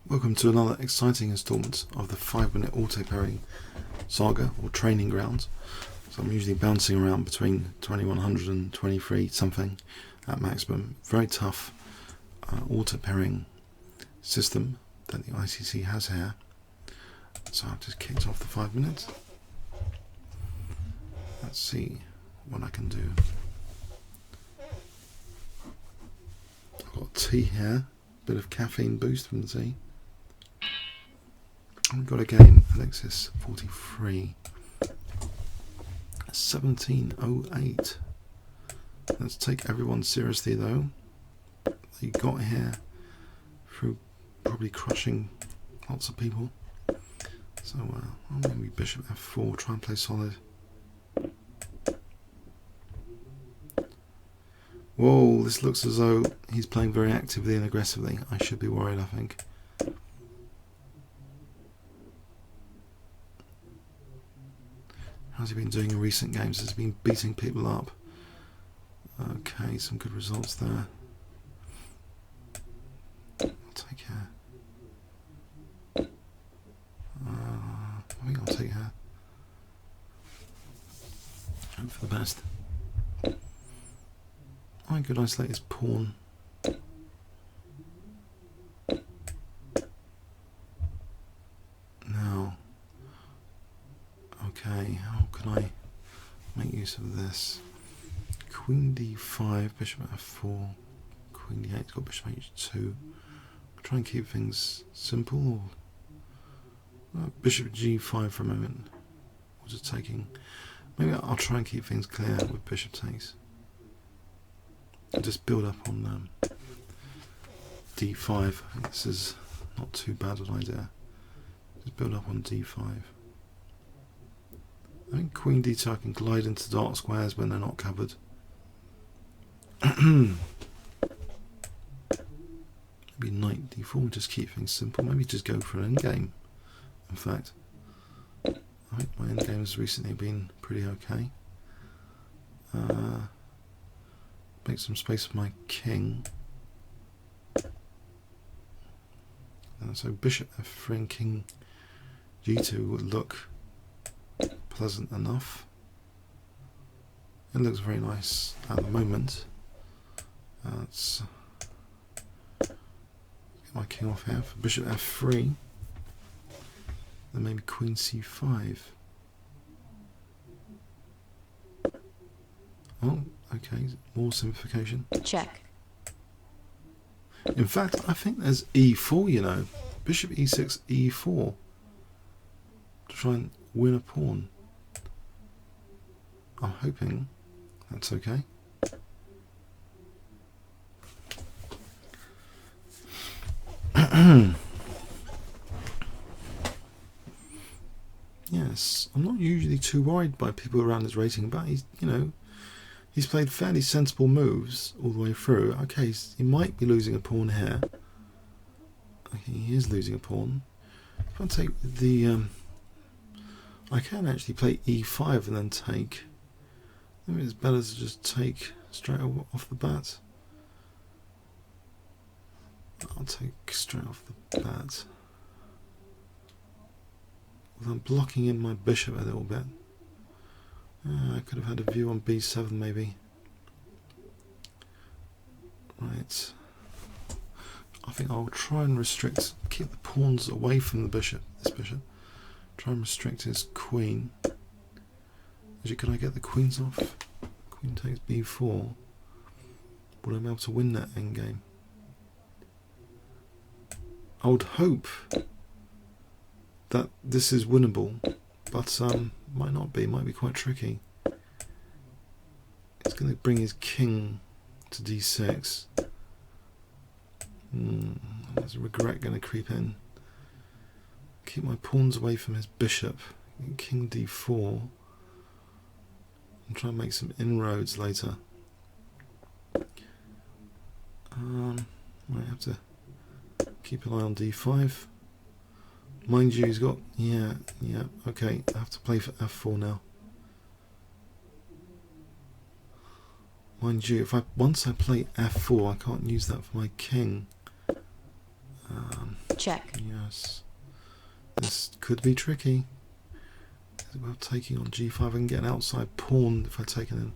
Welcome to another exciting instalment of the 5-minute auto parrying saga or training grounds. So I'm usually bouncing around between 2100 and 23 something at maximum. Very tough auto parrying system that the ICC has here. So I've just kicked off the 5 minutes. Let's see what I can do. I've got tea here, bit of caffeine boost from the tea. I've got a game, Alexis 43, 1708. Let's take everyone seriously though. You got here through probably crushing lots of people. So maybe bishop f4, try and play solid. Whoa, this looks as though he's playing very actively and aggressively. I should be worried, I think. How's he been doing in recent games? Has he been beating people up? Okay, some good results there. I'll take her. I think I'll take her. Hope for the best. I could isolate his pawn. Now, okay, how can I make use of this? Queen d5, bishop f4, queen d8, got bishop h2. I'll try and keep things simple. Or bishop g5 for a moment. Or just taking. Maybe I'll try and keep things clear with bishop takes. I'll just build up on d5. I think this is not too bad an idea. Just build up on d5. I think queen d2 I can glide into dark squares when they're not covered. Maybe knight d4, just keep things simple. Maybe just go for an endgame. In fact, I think my endgame has recently been pretty okay. Make some space for my king. So bishop f3 and king g2 would look pleasant enough. It looks very nice at the moment. Let's get my king off here for bishop f3. Then maybe queen c5. Oh, okay, more simplification. Check. In fact, I think there's e4, you know. Bishop e6, e4. To try and win a pawn. I'm hoping that's okay. Yes, I'm not usually too worried by people around his rating, but he's, you know, he's played fairly sensible moves all the way through. Okay, he might be losing a pawn here. Okay, he is losing a pawn. If I take the, I can actually play e5 and then take. Maybe it's better to just take straight off the bat. I'll take straight off the bat. Well, I'm blocking in my bishop a little bit. I could have had a view on b7 maybe. Right. I think I'll try and restrict, keep the pawns away from the bishop, this bishop. Try and restrict his queen. Can I get the queens off? Queen takes b4. Would I be able to win that endgame? I would hope that this is winnable, but might not be, might be quite tricky. It's going to bring his king to d6. There's a regret going to creep in. Keep my pawns away from his bishop. King d4. And try and make some inroads later. Might have to keep an eye on d5. Mind you, he's got, yeah, okay, I have to play for f4 now. Mind you, once I play f4, I can't use that for my king. Check. Yes. This could be tricky. It's about taking on g5. I can get an outside pawn if I take it in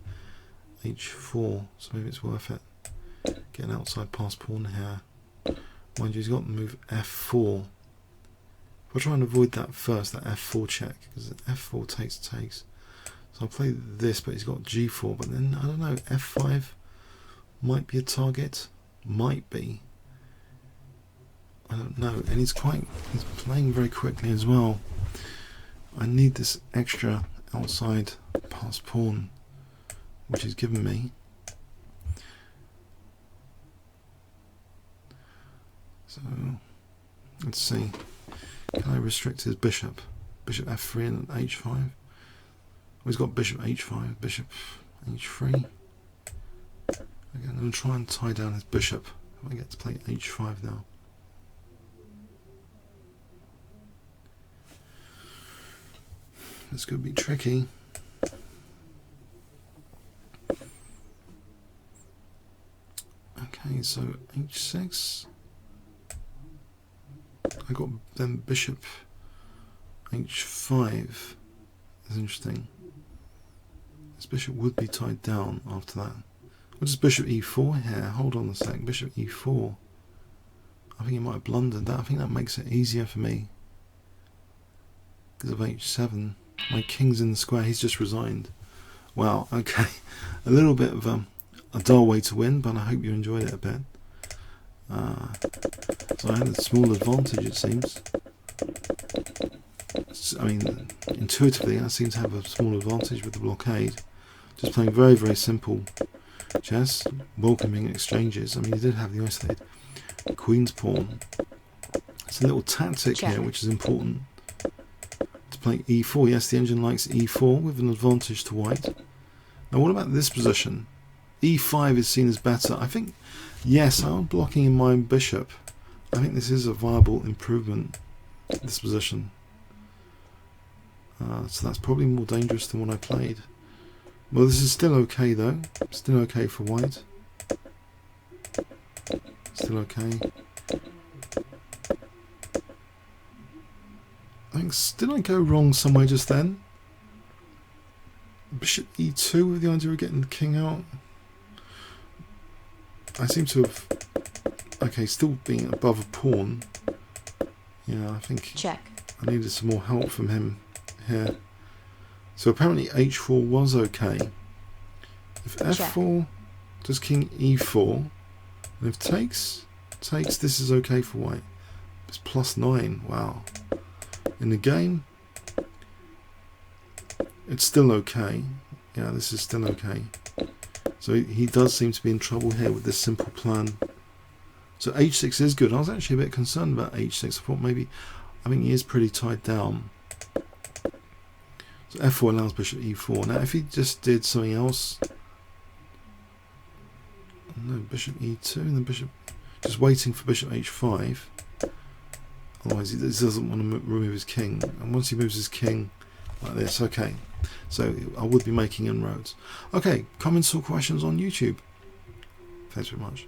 h4, so maybe it's worth it. Get an outside pass pawn here. Mind you, he's got to move f4. If I try and avoid that first, that f4 check, because f4 takes. So I'll play this, but he's got g4, but then, I don't know, f5 might be a target. Might be. I don't know. And he's playing very quickly as well. I need this extra outside pass pawn, which he's given me. So, let's see. Can I restrict his bishop? Bishop f3 and h5. Well, he's got bishop h5, bishop h3. Again, I'm going to try and tie down his bishop. I get to play h5 now. This could be tricky. Okay, so h6. I got then bishop h5. That's interesting. This bishop would be tied down after that. What is bishop e4 here? Hold on a sec. Bishop e4. I think he might have blundered that. I think that makes it easier for me because of h7. My king's in the square. He's just resigned. Wow. Okay. A little bit of a dull way to win, but I hope you enjoyed it a bit. So I had a small advantage, it seems. I mean, intuitively, I seem to have a small advantage with the blockade. Just playing very, very simple chess, welcoming exchanges. I mean, you did have the isolated queen's pawn. It's a little tactic here, which is important. To play e4. Yes, the engine likes e4 with an advantage to white. Now, what about this position? e5 is seen as better. I think, yes, I'm blocking in my bishop. I think this is a viable improvement, this position. So that's probably more dangerous than what I played. Well, this is still okay, though. Still okay for white. Still okay. I think, did I go wrong somewhere just then? Bishop e2 with the idea of getting the king out. I seem to have... Okay, still being above a pawn. Yeah, I think check. I needed some more help from him here. So apparently h4 was okay. If f4, does king e4, and if takes, this is okay for white. It's +9, wow. In the game, it's still okay. Yeah, this is still okay. So he does seem to be in trouble here with this simple plan. So h6 is good. I was actually a bit concerned about h6. I thought maybe, I think he is pretty tied down. So f4 allows bishop e4. Now if he just did something else, no, bishop e2 and then bishop, just waiting for bishop h5. Otherwise he doesn't want to remove his king. And once he moves his king like this, okay. So I would be making inroads. Okay, comments or questions on YouTube. Thanks very much.